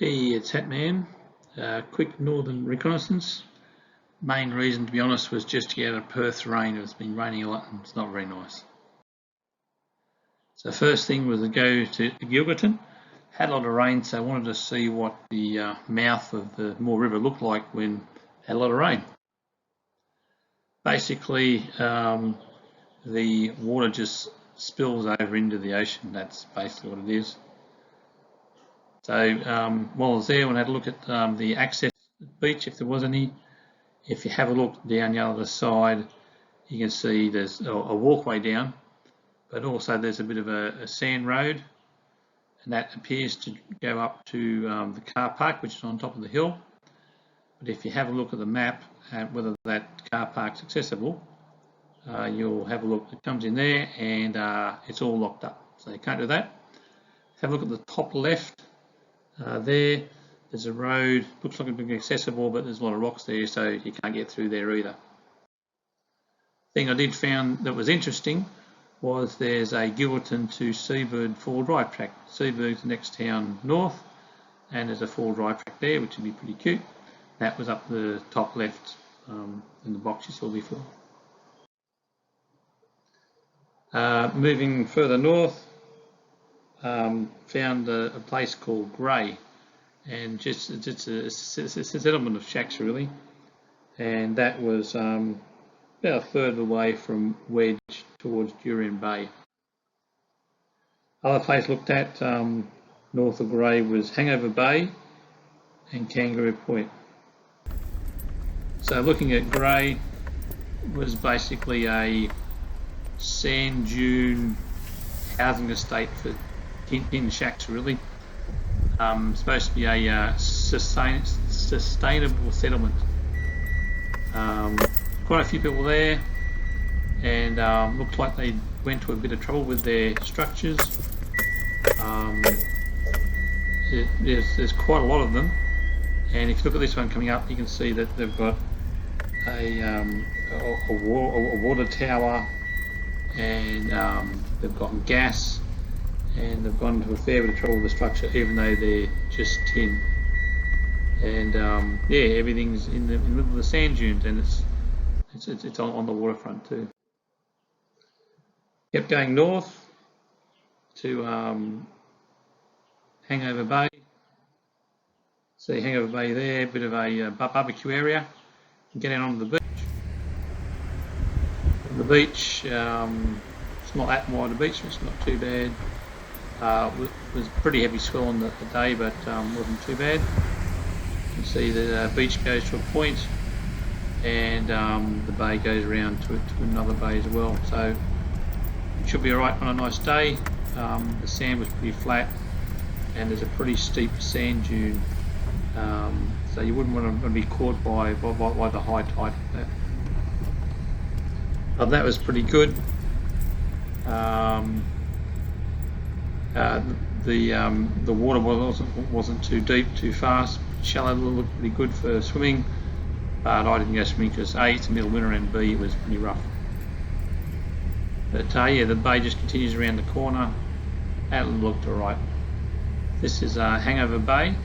Hey, it's Hatman. Quick northern reconnaissance. Main reason, to be honest, was just to get out of Perth rain. It's been raining a lot and it's not very nice. So first thing was to go to Gilgerton. Had a lot of rain, so I wanted to see what the mouth of the Moore River looked like when it had a lot of rain. Basically, the water just spills over into the ocean. That's basically what it is. So while I was there, I had a look at the access beach, if there was any. If you have a look down the other side, you can see there's a walkway down, but also there's a bit of a sand road, and that appears to go up to the car park, which is on top of the hill. But if you have a look at the map at whether that car park's accessible, you'll have a look. It comes in there and it's all locked up, so you can't do that. Have a look at the top left. There's a road, looks like it's accessible, but there's a lot of rocks there, so you can't get through there either. Thing I did found that was interesting was there's a Gilgerton to Seabird four-wheel drive track. Seabird's the next town north, and there's a four-wheel drive track there, which would be pretty cute. That was up the top left in the box you saw before. Moving further north, found a place called Grey, and it's a settlement of shacks really, and that was about a third of the way from Wedge towards Jurien Bay. Other place looked at north of Grey was Hangover Bay and Kangaroo Point. So looking at Grey was basically a sand dune housing estate for tin shacks really. Supposed to be a sustainable settlement. Quite a few people there, and looked like they went to a bit of trouble with their structures. There's quite a lot of them, and if you look at this one coming up, you can see that they've got a water tower, and they've got gas, and they've gone to a fair bit of trouble with the structure, even though they're just tin. And yeah, everything's in the middle of the sand dunes, and it's on the waterfront too. Kept going north to Hangover Bay. See Hangover Bay there, a bit of a barbecue area. Get out onto the beach. The beach, it's not that wide a beach, it's not too bad. Was pretty heavy swell on the day, but wasn't too bad. You can see the beach goes to a point, and the bay goes around to another bay as well. So it should be alright on a nice day. The sand was pretty flat, and there's a pretty steep sand dune. So you wouldn't want to be caught by the high tide of that. That was pretty good. The water wasn't too deep, too fast. Shallow, looked pretty good for swimming, but I didn't go swimming because A, it's the middle of winter, and B, it was pretty rough. But yeah, the bay just continues around the corner. That looked alright. This is Hangover Bay.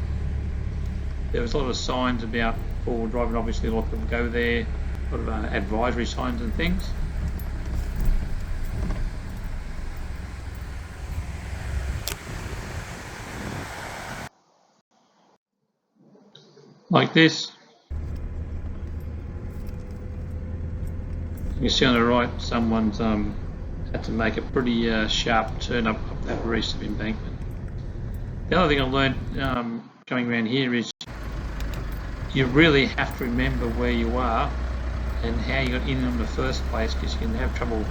There was a lot of signs about four-wheel driving. Obviously, a lot of people go there. A lot of advisory signs and things. Like this. You can see on the right, someone's had to make a pretty sharp turn up that very steep embankment. The other thing I learned coming around here is you really have to remember where you are and how you got in the first place, because you can have trouble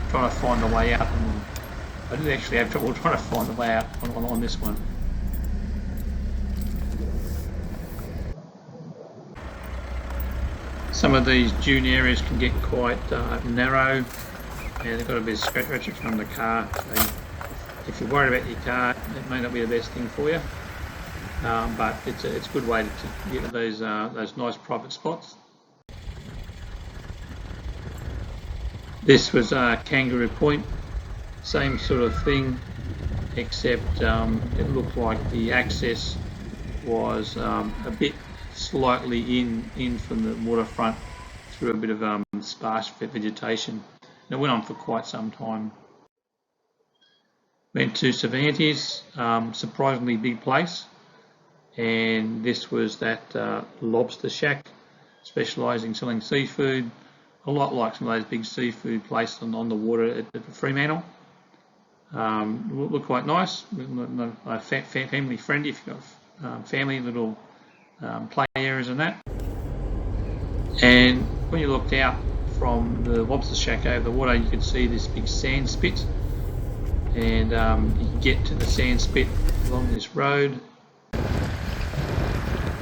trying to find the way out. And I did actually have trouble trying to find the way out on this one. Some of these dune areas can get quite narrow, and they've got a bit of scratch from the car. So if you're worried about your car, it may not be the best thing for you, but it's a good way to get to those nice private spots. This was Kangaroo Point, same sort of thing, except it looked like the access was a bit slightly in from the waterfront through a bit of sparse vegetation. And it went on for quite some time. Went to Cervantes, surprisingly big place, and this was that lobster shack, specialising in selling seafood, a lot like some of those big seafood places on the water at Fremantle. Look quite nice, family friendly if you've got family, little play areas and that. And when you looked out from the lobster shack over the water, you could see this big sand spit, and you can get to the sand spit along this road,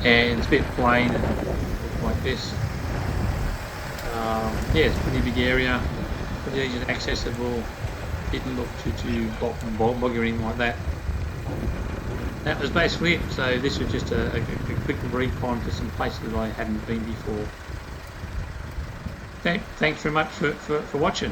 and it's a bit plain and like this. Yeah, it's a pretty big area, pretty easy and accessible. Didn't look too boggy or anything like that. That was basically it. So this was just a quick recon to some places that I hadn't been before. Thanks very much for watching.